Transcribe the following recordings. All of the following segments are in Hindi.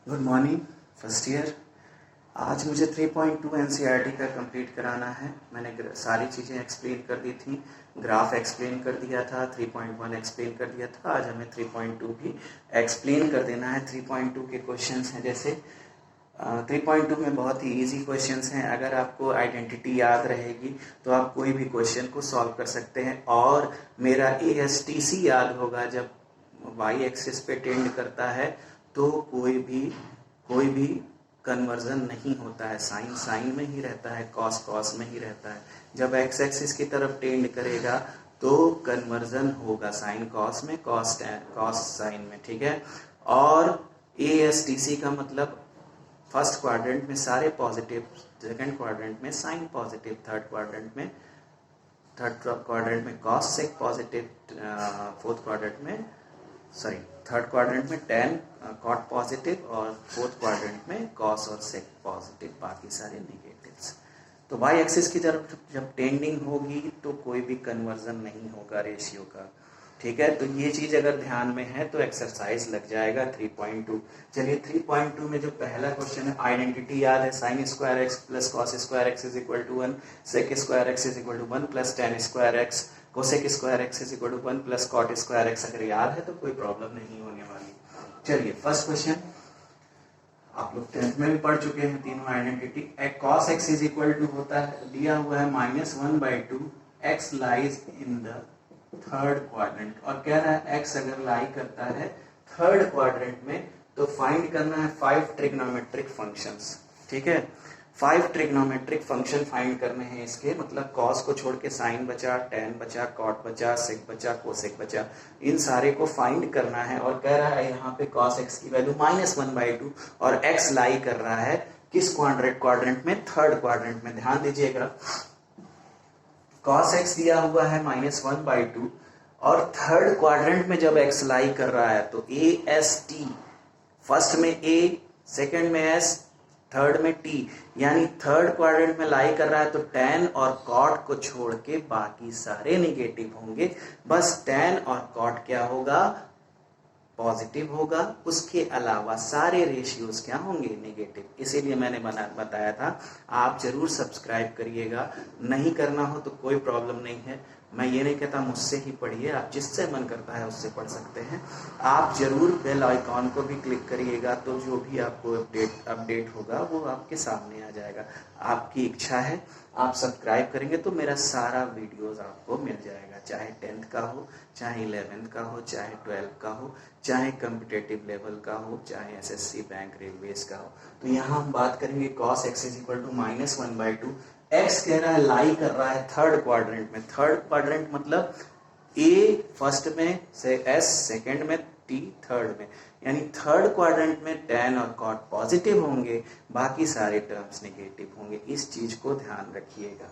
Good morning first year. आज मुझे 3.2 एनसीईआरटी का कंप्लीट कराना है। मैंने सारी चीज़ें एक्सप्लेन कर दी थी, ग्राफ एक्सप्लेन कर दिया था, 3.1 एक्सप्लेन कर दिया था। आज हमें 3.2 भी एक्सप्लेन कर देना है। 3.2 के क्वेश्चंस हैं, जैसे 3.2 में बहुत ही इजी क्वेश्चंस हैं। अगर आपको आइडेंटिटी याद रहेगी तो आप कोई भी क्वेश्चन को सॉल्व कर सकते हैं। और मेरा ASTC याद होगा, जब वाई एक्सिस पे टेंड करता है तो कोई भी कन्वर्जन नहीं होता है। साइन साइन में ही रहता है, कॉस कॉस में ही रहता है। जब एक्स एक्सिस की तरफ टेंड करेगा तो कन्वर्जन होगा, साइन कॉस में, कॉस साइन में, ठीक है। और ASTC का मतलब फर्स्ट क्वाड्रेंट में सारे पॉजिटिव, सेकंड क्वाड्रेंट में साइन पॉजिटिव, थर्ड क्वाड्रेंट में cos sec positive, third quadrant में टेन कॉट पॉजिटिव और फोर्थ क्वाड्रेंट में कॉस और सेक पॉजिटिव, बाकी सारे निगेटिव्स। तो वाई एक्सिस की तरफ जब टेंडिंग होगी तो कोई भी कन्वर्जन नहीं होगा रेशियो का, ठीक है। तो ये चीज अगर ध्यान में है तो एक्सरसाइज लग जाएगा 3.2। चलिए 3.2 में जो पहला क्वेश्चन है, आइडेंटिटी याद है, sine square x plus cos square x is equal to 1, sec square x is equal to 1 plus tan square x, cosec square x is equal to 1 plus cot square x. अगर याद है तो कोई प्रॉब्लम नहीं होने वाली। चलिए फर्स्ट क्वेश्चन, आप लोग 10th में भी पढ़ चुके हैं तीनों identity. Cos x is equal to होता है, दिया हुआ है -1/2, x lies in the third quadrant, और कह रहा है एक्स अगर लाई करता है थर्ड क्वाड्रेंट में तो फाइंड करना है 5 ट्रिग्नोमेट्रिक फंक्शंस, ठीक है। 5 ट्रिग्नोमेट्रिक फंक्शन फाइंड करने हैं इसके, मतलब कॉस को छोड़ के साइन बचा, टेन बचा, कॉट बचा, सेक बचा, कोसेक बचा, इन सारे को फाइंड करना है। और कह रहा है यहाँ पे कॉस एक्स की वैल्यू -1/2 और एक्स लाई कर रहा है किस क्वाड्रेंट में, थर्ड क्वाड्रेंट में। ध्यान दीजिएगा, कॉस एक्स दिया हुआ है -1/2 और थर्ड क्वाड्रेंट में जब एक्स लाई कर रहा है तो AST, फर्स्ट में A, सेकंड में S, थर्ड में T, यानी थर्ड क्वाड्रेंट में लाई कर रहा है तो tan और cot को छोड़ के बाकी सारे निगेटिव होंगे। बस tan और cot क्या होगा, पॉजिटिव होगा, उसके अलावा सारे रेशियोज क्या होंगे, नेगेटिव। इसीलिए मैंने बताया था आप जरूर सब्सक्राइब करिएगा। नहीं करना हो तो कोई प्रॉब्लम नहीं है, मैं ये नहीं कहता मुझसे ही पढ़िए, आप जिससे मन करता है उससे पढ़ सकते हैं। आप जरूर बेल आइकॉन को भी क्लिक करिएगा, तो जो भी आपको अपडेट होगा वो आपके सामने आ जाएगा। आपकी इच्छा है, आप सब्सक्राइब करेंगे तो मेरा सारा वीडियोस आपको मिल जाएगा, चाहे 10th का हो, चाहे 11th का हो, चाहे 12th का हो, चाहे कम्पिटेटिव लेवल का हो, चाहे SSC बैंक रेलवेज का हो। तो यहाँ हम बात करेंगे cos x is equal to -1/2। X कह रहा है लाई कर रहा है थर्ड क्वाड्रेंट में, थर्ड क्वाड्रेंट मतलब A फर्स्ट में से, S सेकंड में, T थर्ड में, यानी थर्ड क्वाड्रेंट में tan और cot पॉजिटिव होंगे, बाकी सारे टर्म्स नेगेटिव होंगे। इस चीज को ध्यान रखिएगा।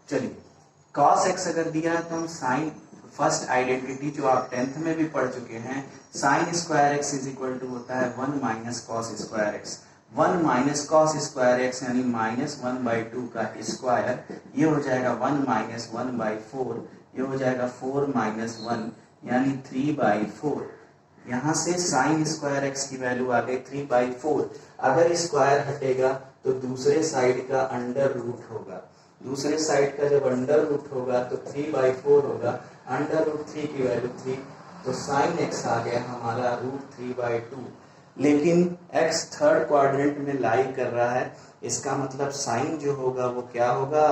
चलिए cos x अगर दिया है तो हम साइन, फर्स्ट आइडेंटिटी जो आप 10th में भी पढ़ चुके हैं, sine square x is equal to होता है 1 minus cos square x. 1 minus cos square x यानी -1/2 का स्क्वायर, ये हो जाएगा 1 माइनस 1/4, ये हो जाएगा 4 माइनस 1 यानी 3/4। यहाँ से साइन स्क्वायर एक्स की वैल्यू आ गई 3/4। अगर स्क्वायर हटेगा तो दूसरे साइड का अंडर रूट होगा, दूसरे साइड का जब अंडर रूट होगा तो 3/4 होगा, अंडर रूट 3 की वैल्यू 3, तो साइन एक्स आ गया हमारा √3/2। लेकिन x थर्ड क्वाड्रेंट में लाई कर रहा है, इसका मतलब साइन जो होगा वो क्या होगा,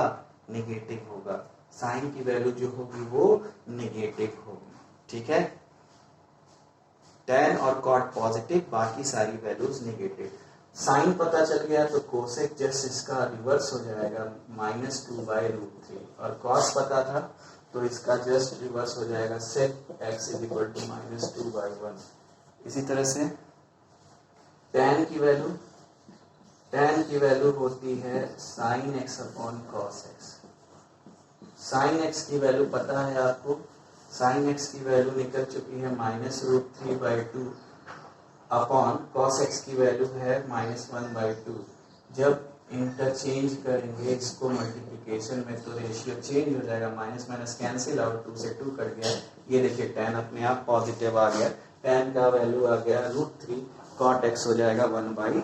नेगेटिव होगा। साइन की वैल्यू जो होगी वो नेगेटिव होगी, ठीक है। tan और cot पॉजिटिव, बाकी सारी वैल्यूज नेगेटिव। साइन पता चल गया तो कोसेक जस्ट इसका रिवर्स हो जाएगा -2/√3, और cos पता था तो इसका जस्ट रिवर्स हो जाएगा sec x is equal to -2/1। इसी तरह से tan की वैल्यू होती है sin x upon cos x। sin x की वैल्यू पता है आपको, sin x की वैल्यू निकल चुकी है -√3/2 अपॉन cos x की वैल्यू है -1/2। जब इंटरचेंज करेंगे इसको मल्टीप्लिकेशन में तो रेशियो चेंज हो जाएगा, माइनस माइनस कैंसिल आउट, 2 से 2 कट गया। ये देखिए tan अपने आप पॉजिटिव आ गया, tan का वैल्यू आ गया √3, cot x हो जाएगा 1/√3,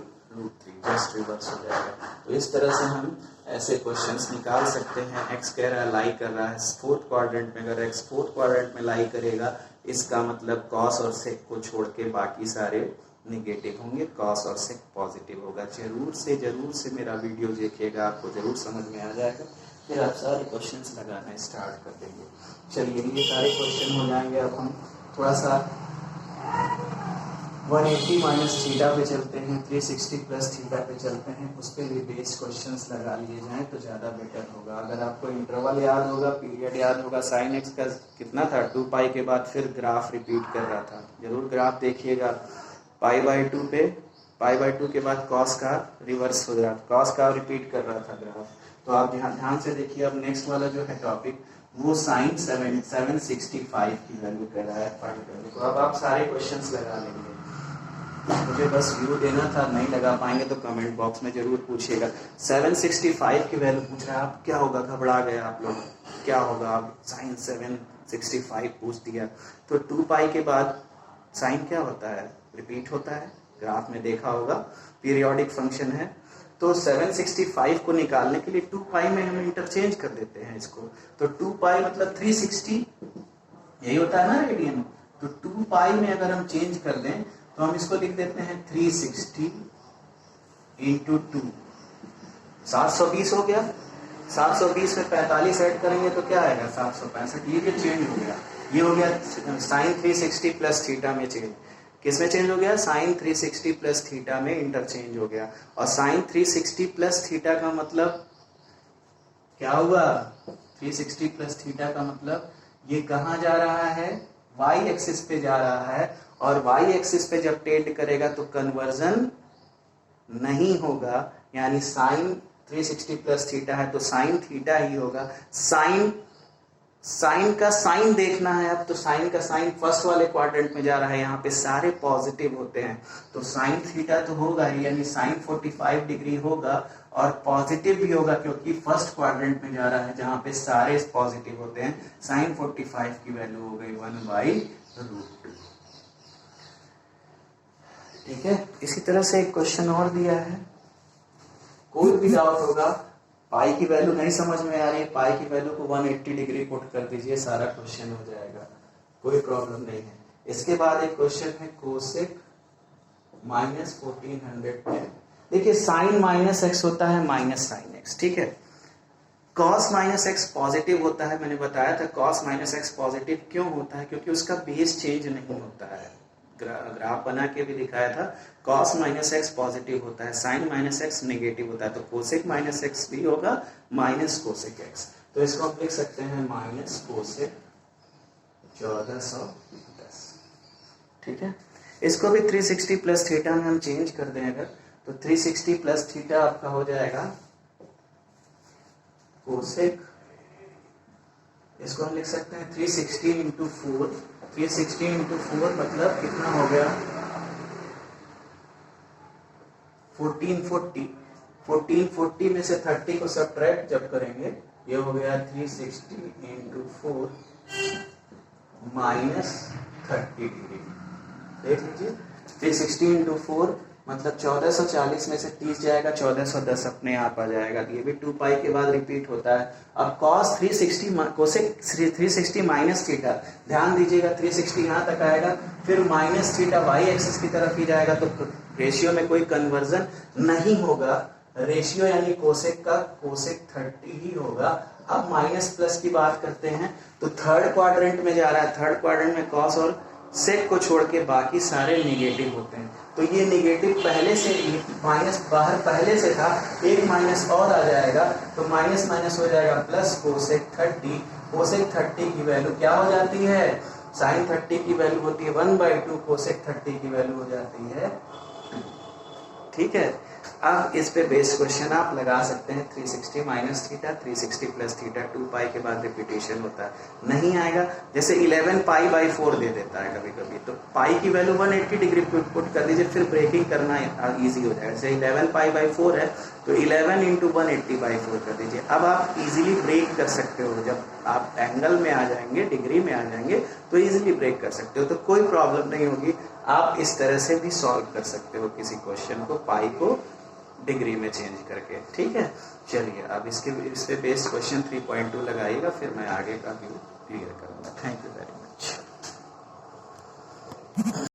जस्ट रिवर्स हो जाएगा। तो इस तरह से हम ऐसे क्वेश्चंस निकाल सकते हैं। x कह रहा है लाई कर रहा है फोर्थ क्वाड्रेंट में, अगर x फोर्थ क्वाड्रेंट में लाई करेगा इसका मतलब cos और sec को छोड़ के बाकी सारे निगेटिव होंगे, cos और sec पॉजिटिव होगा। जरूर से मेरा वीडियो देखिएगा, आपको जरूर समझ में आ जाएगा, फिर आप सारे क्वेश्चंस लगाना स्टार्ट कर देंगे। चलिए ये सारे क्वेश्चन हो जाएंगे। अब हम थोड़ा सा 180 माइनस थीटा पे चलते हैं, 360 प्लस थीटा पे चलते हैं, उस पर भी बेस्ड क्वेश्चंस लगा लिए जाएं तो ज़्यादा बेटर होगा। अगर आपको इंटरवल याद होगा, पीरियड याद होगा, साइन एक्स का कितना था 2 के बाद फिर ग्राफ रिपीट कर रहा था, जरूर ग्राफ देखिएगा। π/2 पे π/2 के बाद कॉस का रिवर्स हो रहा था, कॉस का रिपीट कर रहा था ग्राफ। तो आप ध्यान से देखिए। अब नेक्स्ट वाला जो है टॉपिक वो साइन 765 की वैल्यू कह रहा है फाइंड करने को। अब आप सारे क्वेश्चंस लगा लेंगे, मुझे बस व्यू देना था, नहीं लगा पाएंगे तो कमेंट बॉक्स में जरूर पूछिएगा। 765 की वैल्यू पूछ रहा है, आप क्या होगा, घबरा गए आप लोग, क्या होगा, आप साइन 765 पूछ दिया। तो 2 के बाद साइन क्या होता है, रिपीट होता है, ग्राफ में देखा होगा, पीरियोडिक फंक्शन है। तो 765 को निकालने के लिए 2 में हम इंटरचेंज कर देते हैं इसको। तो 2 मतलब 360 यही होता है ना रेडियन। तो 2 में अगर हम चेंज कर दें तो हम इसको लिख देते हैं 360 इंटू 2, 720 हो गया। 720 में 45 ऐड करेंगे तो क्या आएगा 765। ये चेंज हो गया, ये हो गया साइन 360 प्लस थीटा में चेंज। किस में चेंज हो गया, साइन 360 प्लस थीटा में इंटरचेंज हो गया। और साइन 360 प्लस थीटा का मतलब क्या हुआ, 360 प्लस थीटा का मतलब ये कहाँ जा रहा है, y एक्सिस पे जा रहा है, और y एक्सिस पे जब टेंड करेगा तो कन्वर्जन नहीं होगा, यानी साइन 360 प्लस थीटा है तो साइन थीटा ही होगा। साइन का साइन देखना है अब, तो साइन का साइन फर्स्ट वाले क्वाड्रेंट में जा रहा है, यहाँ पे सारे पॉजिटिव होते हैं, तो साइन थीटा तो होगा ही, यानी साइन 45 डिग्री होगा और पॉजिटिव भी होगा क्योंकि फर्स्ट क्वाड्रेंट में जा रहा है जहाँ पे सारे पॉजिटिव होते हैं। साइन 45 की वैल्यू हो गई 1/√2। ठीक है, इसी तरह से एक क्वेश्चन और दिया है, कोई भी डाउट होगा, पाई की वैल्यू नहीं समझ में आ रही है, पाई की वैल्यू को 180 डिग्री पुट कर दीजिए, सारा क्वेश्चन हो जाएगा, कोई प्रॉब्लम नहीं है। इसके बाद एक क्वेश्चन है कोसेक -1410। देखिए साइन माइनस एक्स होता है माइनस साइन एक्स, ठीक है। कॉस माइनस एक्स पॉजिटिव होता है, मैंने बताया था कॉस माइनस एक्स पॉजिटिव क्यों होता है, क्योंकि उसका बेस चेंज नहीं होता है। ग्राफ बना के भी दिखाया था, cos माइनस एक्स पॉजिटिव होता है, साइन माइनस एक्स नेगेटिव होता है, तो कोसेक माइनस एक्स भी होगा माइनस कोसेक एक्स। तो इसको हम लिख सकते हैं माइनस कोसेक 1410। ठीक है, इसको भी 360 प्लस थीटा में हम चेंज कर दें अगर, तो 360 प्लस थीटा आपका हो जाएगा कोसेक, इसको हम लिख सकते हैं 360 इंटू 4, 360 इंटू 4 मतलब कितना हो गया 1440। 1440 में से 30 को सब्ट्रैक्ट जब करेंगे ये हो गया 360 इंटू 4 माइनस 30 डिग्री। देख लीजिए 360 इंटू 4 मतलब 1440 में से 30 जाएगा, 1410 अपने आप आ जाएगा। ये भी 2 पाई के बाद रिपीट होता है। अब cos 360 कोसेक 360 माइनस थीटा, ध्यान दीजिएगा 360 यहाँ तक आएगा, फिर माइनस थीटा y एक्सिस की तरफ ही जाएगा, तो रेशियो में कोई कन्वर्जन नहीं होगा। रेशियो यानी कोसेक का कोसेक 30 ही होगा। अब माइनस प्लस की बात करते हैं तो थर्ड क्वाड्रेंट में जा रहा है, थर्ड क्वाड्रेंट में कॉस और सेक को छोड़ के बाकी सारे नेगेटिव होते हैं, तो ये नेगेटिव पहले से ही माइनस बाहर पहले से था, एक माइनस और आ जाएगा तो माइनस माइनस हो जाएगा प्लस कोसेक 30। कोसेक 30 की वैल्यू क्या हो जाती है, साइन 30 की वैल्यू होती है 1/2, कोसेक 30 की वैल्यू हो जाती है 2। ठीक है, अब इस पे बेस्ड क्वेश्चन आप लगा सकते हैं 360 माइनस थीटा, 360 प्लस थीटा, 2 पाई के बाद रिपीटेशन होता है, नहीं आएगा। जैसे 11 पाई बाई 4 दे देता है कभी कभी, तो पाई की वैल्यू 180 डिग्री पुट कर दीजिए, फिर ब्रेकिंग करना इजी हो जाएगा। जैसे 11 पाई बाई 4 है तो 11 इंटू 180/4 कर दीजिए। अब आप इजीली ब्रेक कर सकते हो, जब आप एंगल में आ जाएंगे, डिग्री में आ जाएंगे तो इजीली ब्रेक कर सकते हो, तो कोई प्रॉब्लम नहीं होगी। आप इस तरह से भी सॉल्व कर सकते हो किसी क्वेश्चन को, पाई को डिग्री में चेंज करके। ठीक है, चलिए अब इस पे बेस्ड क्वेश्चन 3.2 लगाइएगा, फिर मैं आगे का व्यू क्लियर करूंगा। Thank you very much.